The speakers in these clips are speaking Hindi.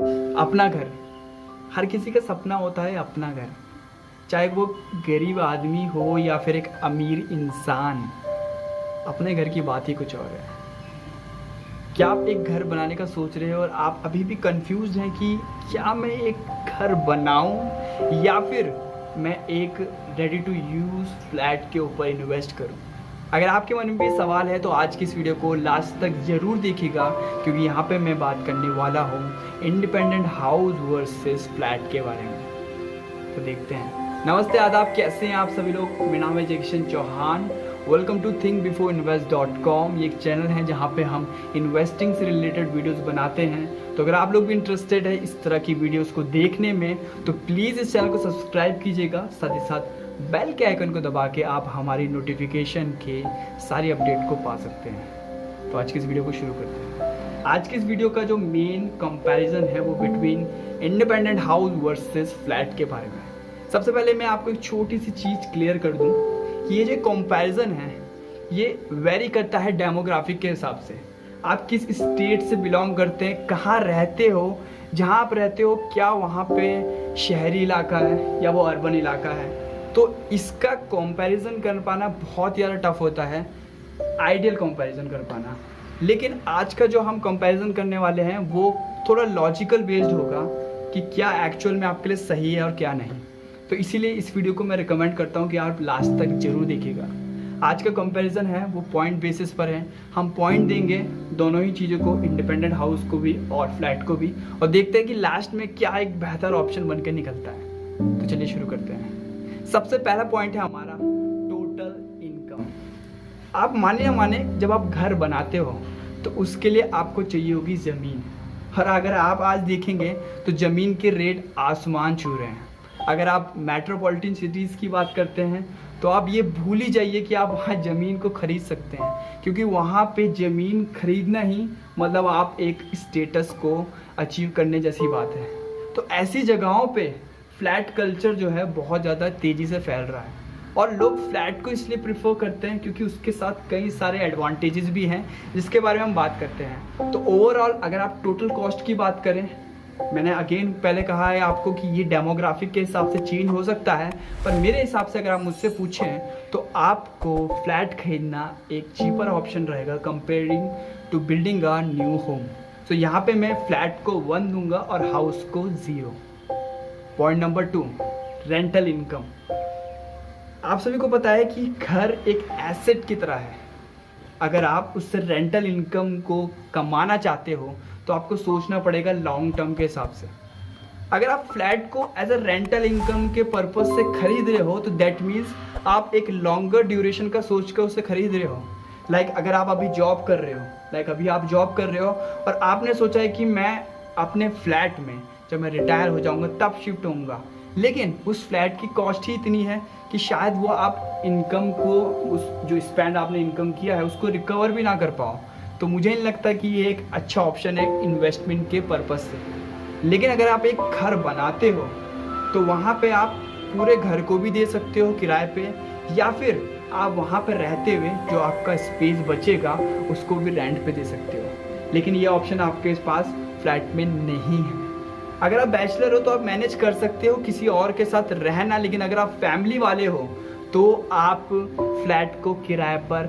अपना घर, हर किसी का सपना होता है अपना घर। चाहे वो गरीब आदमी हो या फिर एक अमीर इंसान, अपने घर की बात ही कुछ और है। क्या आप एक घर बनाने का सोच रहे हो और आप अभी भी कंफ्यूज हैं कि क्या मैं एक घर बनाऊं या फिर मैं एक रेडी टू यूज़ फ्लैट के ऊपर इन्वेस्ट करूं? अगर आपके मन में भी सवाल है तो आज की इस वीडियो को लास्ट तक ज़रूर देखिएगा, क्योंकि यहाँ पे मैं बात करने वाला हूँ इंडिपेंडेंट हाउस वर्सेस फ्लैट के बारे में। तो देखते हैं। नमस्ते, आदाब, कैसे हैं आप सभी लोग? मेरा नाम है Jaikishan Chauhan. Welcome to thinkbeforeinvest.com। ये एक चैनल है जहाँ पे हम इन्वेस्टिंग से रिलेटेड वीडियोस बनाते हैं। तो अगर आप लोग भी इंटरेस्टेड है इस तरह की वीडियोस को देखने में तो प्लीज़ इस चैनल को सब्सक्राइब कीजिएगा, साथ ही साथ बेल के आइकन को दबा के आप हमारी नोटिफिकेशन के सारी अपडेट को पा सकते हैं। तो आज की इस वीडियो को शुरू करते हैं। आज की इस वीडियो का जो मेन कंपैरिजन है वो between independent house versus flat के बारे में। सबसे पहले मैं आपको एक छोटी सी चीज़ क्लियर कर दूं कि ये जो कंपैरिजन है ये वेरी करता है डेमोग्राफिक के हिसाब से। आप किस स्टेट से बिलोंग करते हैं, कहाँ रहते हो, जहाँ आप रहते हो क्या वहाँ पे शहरी इलाका है या वो अर्बन इलाका है, तो इसका कंपैरिजन कर पाना बहुत ज़्यादा टफ होता है, आइडियल कंपैरिजन कर पाना। लेकिन आज का जो हम कंपैरिजन करने वाले हैं वो थोड़ा लॉजिकल बेस्ड होगा कि क्या एक्चुअल में आपके लिए सही है और क्या नहीं। तो इसीलिए इस वीडियो को मैं रिकमेंड करता हूँ कि आप लास्ट तक जरूर देखिएगा। आज का कंपैरिजन है वो पॉइंट बेसिस पर है। हम पॉइंट देंगे दोनों ही चीज़ों को, इंडिपेंडेंट हाउस को भी और फ्लैट को भी, और देखते हैं कि लास्ट में क्या एक बेहतर ऑप्शन बनकर निकलता है। तो चलिए शुरू करते हैं। सबसे पहला पॉइंट है हमारा टोटल इनकम। आप माने या माने, जब आप घर बनाते हो तो उसके लिए आपको चाहिए होगी ज़मीन, और अगर आप आज देखेंगे तो ज़मीन के रेट आसमान छू रहे हैं। अगर आप मेट्रोपॉलिटन सिटीज़ की बात करते हैं तो आप ये भूल ही जाइए कि आप वहाँ ज़मीन को खरीद सकते हैं, क्योंकि वहाँ पे ज़मीन खरीदना ही मतलब आप एक स्टेटस को अचीव करने जैसी बात है। तो ऐसी जगहों पे फ्लैट कल्चर जो है बहुत ज़्यादा तेज़ी से फैल रहा है, और लोग फ्लैट को इसलिए प्रेफर करते हैं क्योंकि उसके साथ कई सारे एडवांटेजेस भी हैं जिसके बारे में हम बात करते हैं। तो ओवरऑल अगर आप टोटल कॉस्ट की बात करें, मैंने अगेन पहले कहा है आपको कि ये डेमोग्राफिक के हिसाब से चेंज हो सकता है, पर मेरे हिसाब से अगर आप मुझसे पूछें तो आपको फ्लैट खरीदना एक चीपर ऑप्शन रहेगा comparing to building a new home. तो यहाँ पे मैं फ्लैट को 1 दूंगा और हाउस को 0। Point number 2, rental income. आप सभी को पता है कि घर एक एसेट की तरह है। अगर आप उससे रेंटल इनकम को कमाना चाहते हो तो आपको सोचना पड़ेगा लॉन्ग टर्म के हिसाब से। अगर आप फ्लैट को एज अ रेंटल इनकम के पर्पस से खरीद रहे हो तो दैट मीन्स आप एक लॉन्गर ड्यूरेशन का सोच कर उसे खरीद रहे हो। लाइक अगर आप अभी जॉब कर रहे हो, अभी आप जॉब कर रहे हो और आपने सोचा है कि मैं अपने फ्लैट में जब मैं रिटायर हो जाऊंगा तब शिफ्ट होऊंगा, लेकिन उस फ्लैट की कॉस्ट ही इतनी है कि शायद वो आप इनकम को, उस जो स्पेंड आपने इनकम किया है उसको रिकवर भी ना कर पाओ। तो मुझे नहीं लगता कि ये एक अच्छा ऑप्शन है इन्वेस्टमेंट के पर्पज़ से। लेकिन अगर आप एक घर बनाते हो तो वहाँ पे आप पूरे घर को भी दे सकते हो किराए पे, या फिर आप वहाँ पे रहते हुए जो आपका स्पेस बचेगा उसको भी रेंट पे दे सकते हो। लेकिन ये ऑप्शन आपके पास फ्लैट में नहीं है। अगर आप बैचलर हो तो आप मैनेज कर सकते हो किसी और के साथ रहना, लेकिन अगर आप फैमिली वाले हो तो आप फ्लैट को किराए पर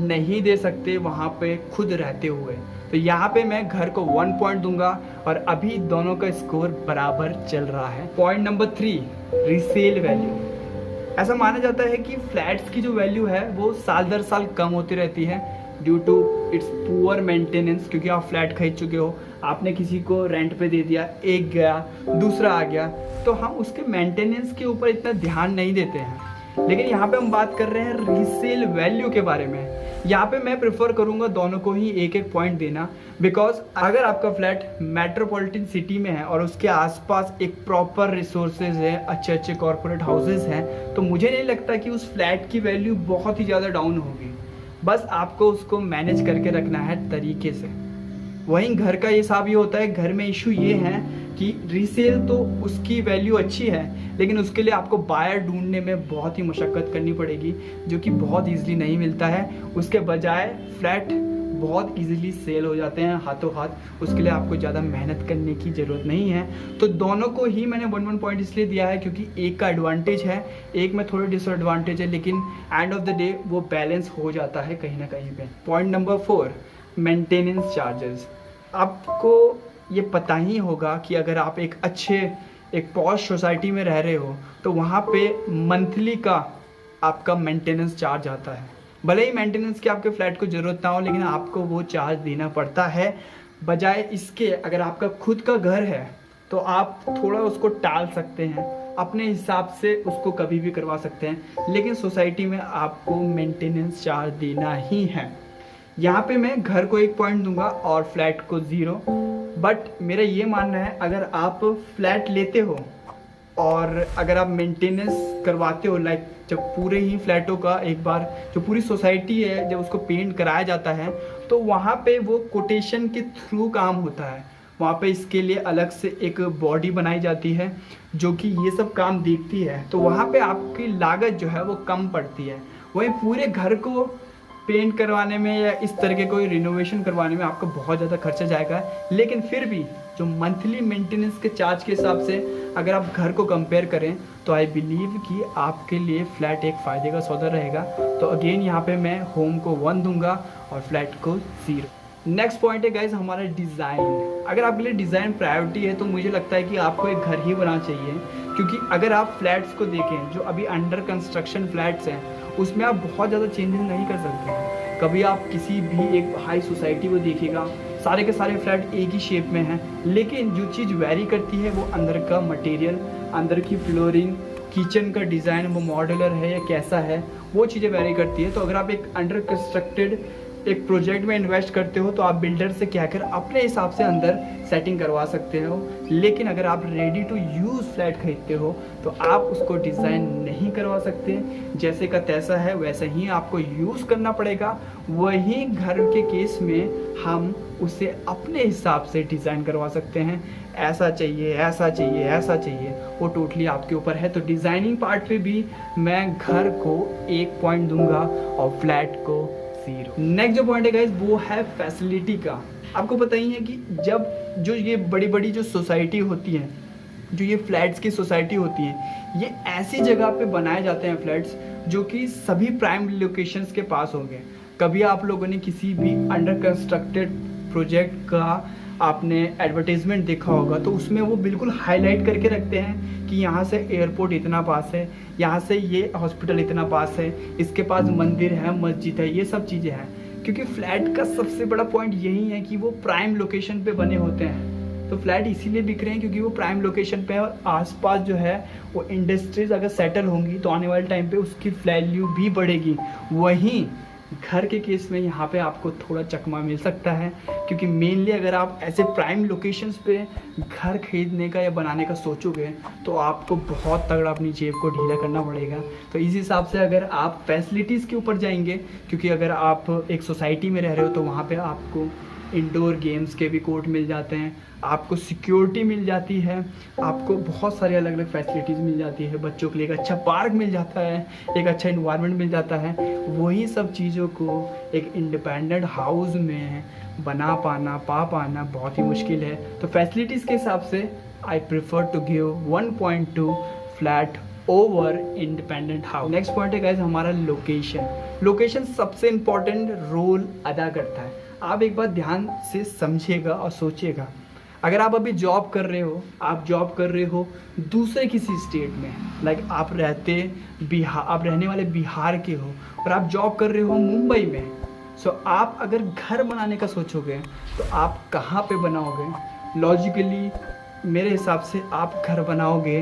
नहीं दे सकते वहाँ पे खुद रहते हुए। तो यहाँ पे मैं घर को 1 पॉइंट दूंगा और अभी दोनों का स्कोर बराबर चल रहा है। Point number 3, resale value. ऐसा माना जाता है कि फ्लैट्स की जो वैल्यू है वो साल दर साल कम होती रहती है due to its poor maintenance, क्योंकि आप फ्लैट खरीद चुके हो, आपने किसी को रेंट पे दे दिया, एक गया दूसरा आ गया, तो हम उसके मेंटेनेंस के ऊपर इतना ध्यान नहीं देते हैं। लेकिन यहाँ पे हम बात कर रहे हैं रीसेल वैल्यू के बारे में। यहाँ पे मैं प्रेफर करूँगा दोनों को ही 1-1 पॉइंट देना, बिकॉज अगर आपका फ्लैट मेट्रोपॉलिटन सिटी में है और उसके आसपास एक प्रॉपर रिसोर्सेज है, अच्छे अच्छे कॉर्पोरेट हाउसेज हैं, तो मुझे नहीं लगता कि उस फ्लैट की वैल्यू बहुत ही ज़्यादा डाउन होगी। बस आपको उसको मैनेज करके रखना है तरीके से। वहीं घर का हिसाब ये होता है, घर में इशू ये है कि रीसेल तो उसकी वैल्यू अच्छी है, लेकिन उसके लिए आपको बायर ढूंढने में बहुत ही मशक्क़त करनी पड़ेगी, जो कि बहुत ईजिली नहीं मिलता है। उसके बजाय फ्लैट बहुत इजीली सेल हो जाते हैं हाथों हाथ। उसके लिए आपको ज़्यादा मेहनत करने की ज़रूरत नहीं है। तो दोनों को ही मैंने 1 पॉइंट इसलिए दिया है क्योंकि एक का एडवांटेज है, एक में थोड़ी डिसएडवांटेज है, लेकिन एंड ऑफ द डे वो बैलेंस हो जाता है कहीं ना कहीं पे। Point number 4, maintenance charges. आपको ये पता ही होगा कि अगर आप एक पॉश सोसाइटी में रह रहे हो तो वहाँ पे मंथली का आपका मेंटेनेंस चार्ज आता है। भले ही मेंटेनेंस की आपके फ्लैट को ज़रूरत ना हो, लेकिन आपको वो चार्ज देना पड़ता है। बजाय इसके अगर आपका खुद का घर है तो आप थोड़ा उसको टाल सकते हैं, अपने हिसाब से उसको कभी भी करवा सकते हैं, लेकिन सोसाइटी में आपको मेंटेनेंस चार्ज देना ही है। यहाँ पे मैं घर को 1 पॉइंट दूंगा और फ्लैट को 0। बट मेरा ये मानना है अगर आप फ्लैट लेते हो और अगर आप मेंटेनेंस करवाते हो, लाइक जब पूरे ही फ्लैटों का एक बार जो पूरी सोसाइटी है जब उसको पेंट कराया जाता है तो वहाँ पे वो कोटेशन के थ्रू काम होता है। वहाँ पे इसके लिए अलग से एक बॉडी बनाई जाती है जो कि ये सब काम देखती है, तो वहाँ पे आपकी लागत जो है वो कम पड़ती है। वहीं पूरे घर को पेंट करवाने में या इस तरह के कोई रिनोवेशन करवाने में आपको बहुत ज़्यादा खर्चा जाएगा, लेकिन फिर भी जो मंथली मेंटेनेंस के चार्ज के हिसाब से अगर आप घर को कंपेयर करें तो आई बिलीव कि आपके लिए फ्लैट एक फ़ायदे का सौदा रहेगा। तो अगेन यहाँ पे मैं होम को 1 दूंगा और फ्लैट को 0। नेक्स्ट पॉइंट है गाइज हमारा डिज़ाइन। अगर आपके लिए डिज़ाइन प्रायोरिटी है तो मुझे लगता है कि आपको एक घर ही बनाना चाहिए, क्योंकि अगर आप फ्लैट्स को देखें जो अभी अंडर कंस्ट्रक्शन फ्लैट्स हैं उसमें आप बहुत ज़्यादा चेंजेस नहीं कर सकते हैं। कभी आप किसी भी एक हाई सोसाइटी को देखिएगा, सारे के सारे फ्लैट एक ही शेप में हैं, लेकिन जो चीज़ वेरी करती है वो अंदर का मटेरियल, अंदर की फ्लोरिंग, किचन का डिज़ाइन वो मॉड्यूलर है या कैसा है, वो चीज़ें वेरी करती है। तो अगर आप एक अंडर कंस्ट्रक्टेड एक प्रोजेक्ट में इन्वेस्ट करते हो तो आप बिल्डर से क्या कर अपने हिसाब से अंदर सेटिंग करवा सकते हो, लेकिन अगर आप रेडी टू यूज़ फ्लैट खरीदते हो तो आप उसको डिज़ाइन नहीं करवा सकते। जैसे का तैसा है वैसा ही आपको यूज़ करना पड़ेगा। वही घर के केस में हम उसे अपने हिसाब से डिज़ाइन करवा सकते हैं। ऐसा चाहिए, ऐसा चाहिए, ऐसा चाहिए, वो टोटली आपके ऊपर है। तो डिज़ाइनिंग पार्ट पे भी मैं घर को 1 पॉइंट दूंगा और फ्लैट को 0। नेक्स्ट जो पॉइंट है गाइस वो है फैसिलिटी का। आपको पता ही है कि जब जो ये बड़ी बड़ी जो सोसाइटी होती है, जो ये फ्लैट्स की सोसाइटी होती है, ये ऐसी जगह पे बनाए जाते हैं फ्लैट्स जो कि सभी प्राइम लोकेशंस के पास होंगे। कभी आप लोगों ने किसी भी अंडर कंस्ट्रक्टेड प्रोजेक्ट का आपने एडवर्टाइजमेंट देखा होगा तो उसमें वो बिल्कुल हाईलाइट करके रखते हैं कि यहाँ से एयरपोर्ट इतना पास है, यहाँ से ये हॉस्पिटल इतना पास है, इसके पास मंदिर है, मस्जिद है, ये सब चीज़ें हैं। क्योंकि फ्लैट का सबसे बड़ा पॉइंट यही है कि वो प्राइम लोकेशन पे बने होते हैं। तो फ्लैट इसीलिए बिक रहे हैं क्योंकि वो प्राइम लोकेशन पे है और आसपास जो है वो इंडस्ट्रीज अगर सेटल होंगी तो आने वाले टाइम पे उसकी वैल्यू भी बढ़ेगी। वहीं घर के केस में यहाँ पे आपको थोड़ा चकमा मिल सकता है, क्योंकि मेनली अगर आप ऐसे प्राइम लोकेशंस पे घर खरीदने का या बनाने का सोचोगे तो आपको बहुत तगड़ा अपनी जेब को ढीला करना पड़ेगा। तो इस हिसाब से अगर आप फैसिलिटीज़ के ऊपर जाएंगे, क्योंकि अगर आप एक सोसाइटी में रह रहे हो तो वहाँ पे आपको इंडोर गेम्स के भी कोर्ट मिल जाते हैं, आपको सिक्योरिटी मिल जाती है, आपको बहुत सारी अलग अलग फैसिलिटीज़ मिल जाती है, बच्चों के लिए एक अच्छा पार्क मिल जाता है, एक अच्छा इन्वायरमेंट मिल जाता है। वही सब चीज़ों को एक इंडिपेंडेंट हाउस में बना पाना बहुत ही मुश्किल है। तो फैसिलिटीज़ के हिसाब से I prefer to give 1.2 flat over independent house. Next point है गाइस हमारा लोकेशन सबसे इम्पोर्टेंट रोल अदा करता है। आप एक बार ध्यान से समझिएगा और सोचिएगा, अगर आप अभी जॉब कर रहे हो दूसरे किसी स्टेट में, लाइक आप रहने वाले बिहार के हो और आप जॉब कर रहे हो मुंबई में, सो आप अगर घर बनाने का सोचोगे तो आप कहाँ पे बनाओगे? लॉजिकली मेरे हिसाब से आप घर बनाओगे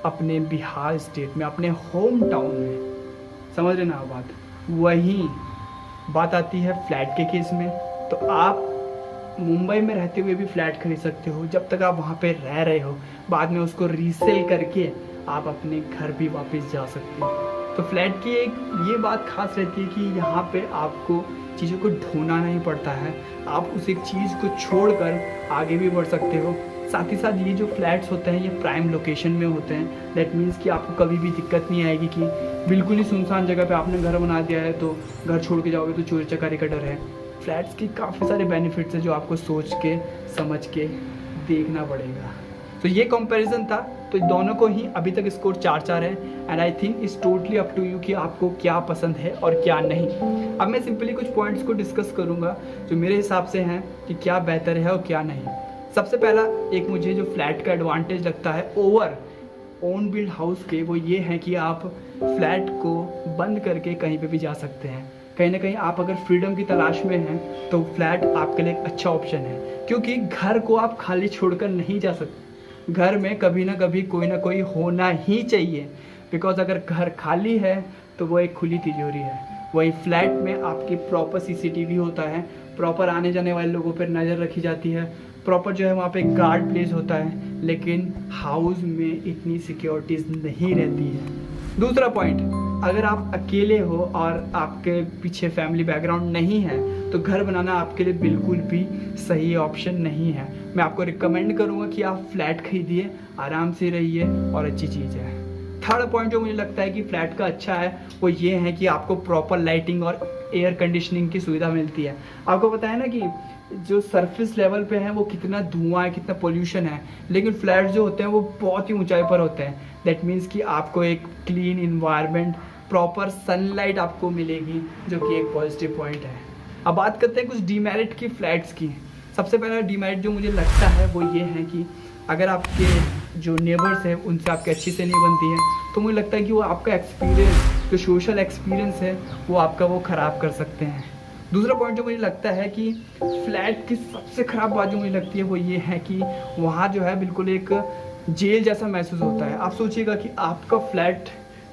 अपने बिहार स्टेट में, अपने होम टाउन में। समझ रहे ना आप बात? वही बात आती है फ्लैट के केस में। तो आप मुंबई में रहते हुए भी फ्लैट खरीद सकते हो जब तक आप वहाँ पे रह रहे हो, बाद में उसको रीसेल करके आप अपने घर भी वापस जा सकते हो। तो फ्लैट की एक ये बात खास रहती है कि यहाँ पे आपको चीज़ों को ढूंढना नहीं पड़ता है, आप उस एक चीज़ को छोड़कर आगे भी बढ़ सकते हो। साथ ही साथ ये जो फ्लैट्स होते हैं ये प्राइम लोकेशन में होते हैं। दैट मीन्स कि आपको कभी भी दिक्कत नहीं आएगी कि बिल्कुल ही सुनसान जगह पे आपने घर बना दिया है तो घर छोड़ के जाओगे तो चोरी चकारी का डर है। फ्लैट्स की काफ़ी सारे बेनिफिट्स हैं जो आपको सोच के समझ के देखना पड़ेगा। तो ये कंपैरिजन था, तो दोनों को ही अभी तक स्कोर 4-4 है and I think it's totally up to you कि आपको क्या पसंद है और क्या नहीं। अब मैं सिंपली कुछ पॉइंट्स को डिस्कस करूँगा जो मेरे हिसाब से हैं कि क्या बेहतर है और क्या नहीं। सबसे पहला एक मुझे जो फ्लैट का एडवांटेज लगता है ओवर ओन बिल्ड हाउस के, वो ये है कि आप फ्लैट को बंद करके कहीं पे भी जा सकते हैं। कहीं ना कहीं आप अगर फ्रीडम की तलाश में हैं तो फ्लैट आपके लिए एक अच्छा ऑप्शन है, क्योंकि घर को आप खाली छोड़कर नहीं जा सकते। घर में कभी ना कभी कोई ना कोई होना ही चाहिए, बिकॉज अगर घर खाली है तो वो एक खुली तिजोरी है। वही फ्लैट में आपकी प्रॉपर CCTV होता है, प्रॉपर आने जाने वाले लोगों पर नज़र रखी जाती है, प्रॉपर जो है वहाँ पे गार्ड प्लेस होता है, लेकिन हाउस में इतनी सिक्योरिटीज़ नहीं रहती है। दूसरा पॉइंट, अगर आप अकेले हो और आपके पीछे फैमिली बैकग्राउंड नहीं है तो घर बनाना आपके लिए बिल्कुल भी सही ऑप्शन नहीं है। मैं आपको रिकमेंड करूँगा कि आप फ्लैट खरीदिए, आराम से रहिए और अच्छी चीज़ है। थर्ड पॉइंट जो मुझे लगता है कि फ्लैट का अच्छा है वो ये है कि आपको प्रॉपर लाइटिंग और एयर कंडीशनिंग की सुविधा मिलती है। आपको पता है ना कि जो सरफेस लेवल पे है वो कितना धुआं है, कितना पोल्यूशन है, लेकिन फ्लैट जो होते हैं वो बहुत ही ऊंचाई पर होते हैं। दैट मीन्स कि आपको एक क्लीन इन्वायरमेंट, प्रॉपर सनलाइट आपको मिलेगी, जो कि एक पॉजिटिव पॉइंट है। अब बात करते हैं कुछ डीमेरिट की फ्लैट्स की। सबसे पहला डीमेरिट जो मुझे लगता है वो ये है कि अगर आपके जो नेबर्स हैं उनसे आपकी अच्छी से नहीं बनती है तो मुझे लगता है कि वो आपका एक्सपीरियंस, जो सोशल एक्सपीरियंस है वो आपका वो ख़राब कर सकते हैं। दूसरा पॉइंट जो मुझे लगता है कि फ्लैट की सबसे ख़राब बात जो मुझे लगती है वो ये है कि वहाँ जो है बिल्कुल एक जेल जैसा महसूस होता है। आप सोचिएगा कि आपका फ्लैट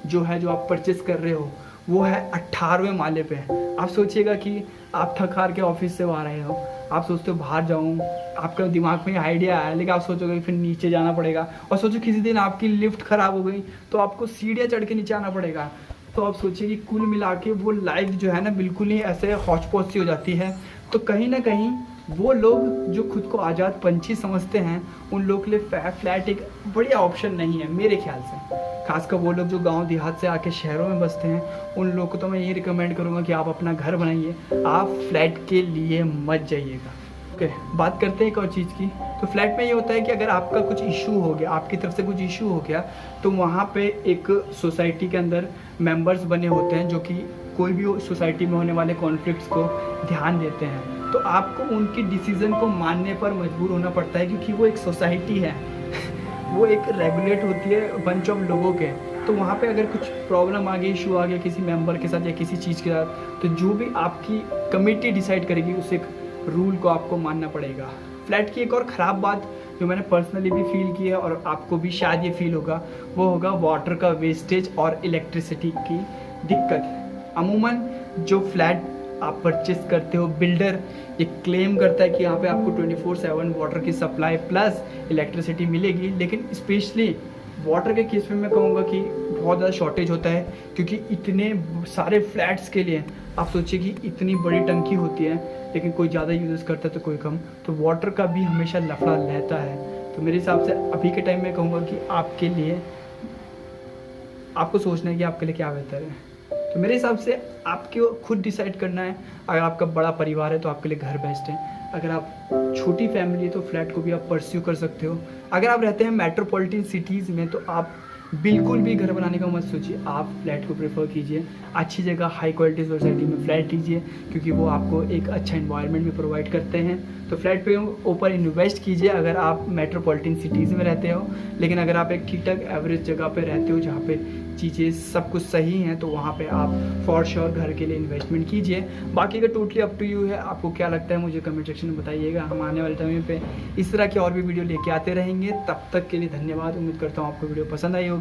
जो है, जो आप परचेस कर रहे हो, वो है 18वें माले पे। आप सोचिएगा कि आप थक हार के ऑफिस से आ रहे हो, आप सोचते हो बाहर जाऊँ, आपका दिमाग में आइडिया आया, लेकिन आप सोचोगे फिर नीचे जाना पड़ेगा। और सोचो किसी दिन आपकी लिफ्ट ख़राब हो गई तो आपको सीढ़ियाँ चढ़ के नीचे आना पड़ेगा। तो आप सोचिए कि कुल मिला के वो लाइफ जो है ना बिल्कुल ही ऐसे हौच-पौच सी हो जाती है। तो कहीं ना कहीं वो लोग जो खुद को आज़ाद पंछी समझते हैं उन लोग के लिए फ्लैट एक बढ़िया ऑप्शन नहीं है मेरे ख्याल से। खासकर वो लोग जो गांव देहात से आके शहरों में बसते हैं उन लोग को तो मैं ये रिकमेंड करूँगा कि आप अपना घर बनाइए, आप फ्लैट के लिए मत जाइएगा। ओके, बात करते हैं एक और चीज़ की। तो फ्लैट में ये होता है कि अगर आपका कुछ इशू हो गया, आपकी तरफ से कुछ इशू हो गया, तो वहाँ पे एक सोसाइटी के अंदर मेंबर्स बने होते हैं जो कि कोई भी सोसाइटी में होने वाले कॉन्फ्लिक्ट्स को ध्यान देते हैं। तो आपको उनकी डिसीज़न को मानने पर मजबूर होना पड़ता है, क्योंकि वो एक सोसाइटी है वो एक रेगुलेट होती है बंच ऑफ लोगों के। तो वहाँ पे अगर कुछ प्रॉब्लम आ गई, इशू आ गया किसी मेंबर के साथ या किसी चीज़ के साथ, तो जो भी आपकी कमेटी डिसाइड करेगी उस एक रूल को आपको मानना पड़ेगा। फ्लैट की एक और ख़राब बात जो मैंने पर्सनली भी फील की है और आपको भी शायद ये फील होगा, वो होगा वाटर का वेस्टेज और इलेक्ट्रिसिटी की दिक्कत। अमूमन जो फ्लैट आप परचेस करते हो, बिल्डर ये क्लेम करता है कि यहाँ पे आपको 24/7 वाटर की सप्लाई प्लस इलेक्ट्रिसिटी मिलेगी, लेकिन स्पेशली वाटर के केस में मैं कहूँगा कि बहुत ज़्यादा शॉर्टेज होता है, क्योंकि इतने सारे फ्लैट्स के लिए आप सोचिए कि इतनी बड़ी टंकी होती है, लेकिन कोई ज़्यादा यूज़ करता है तो कोई कम, तो वाटर का भी हमेशा लफड़ा रहता है। तो मेरे हिसाब से अभी के टाइम में कहूँगा कि आपके लिए आपको सोचना है कि आपके लिए क्या बेहतर है। तो मेरे हिसाब से आपको खुद डिसाइड करना है। अगर आपका बड़ा परिवार है तो आपके लिए घर बेस्ट है, अगर आप छोटी फैमिली है तो फ्लैट को भी आप परस्यू कर सकते हो। अगर आप रहते हैं मेट्रोपॉलिटन सिटीज़ में तो आप बिल्कुल भी घर बनाने का मत सोचिए, आप फ्लैट को प्रेफर कीजिए। अच्छी जगह हाई क्वालिटी सोसाइटी में फ्लैट लीजिए, क्योंकि वो आपको एक अच्छा इन्वायरमेंट भी प्रोवाइड करते हैं। तो फ्लैट पे ऊपर इन्वेस्ट कीजिए अगर आप मेट्रोपॉलिटन सिटीज़ में रहते हो। लेकिन अगर आप एक ठीक ठाक एवरेज जगह पे रहते हो जहाँ पे चीज़ें सब कुछ सही हैं, तो वहाँ पे आप फॉर श्योर घर के लिए इन्वेस्टमेंट कीजिए। बाकी का टोटली अप टू यू है, आपको क्या लगता है मुझे कमेंट सेक्शन में बताइएगा। हम आने वाले टाइम पे इस तरह की और भी वीडियो लेके आते रहेंगे। तब तक के लिए धन्यवाद। उम्मीद करता हूँ आपको वीडियो पसंद आई होगी।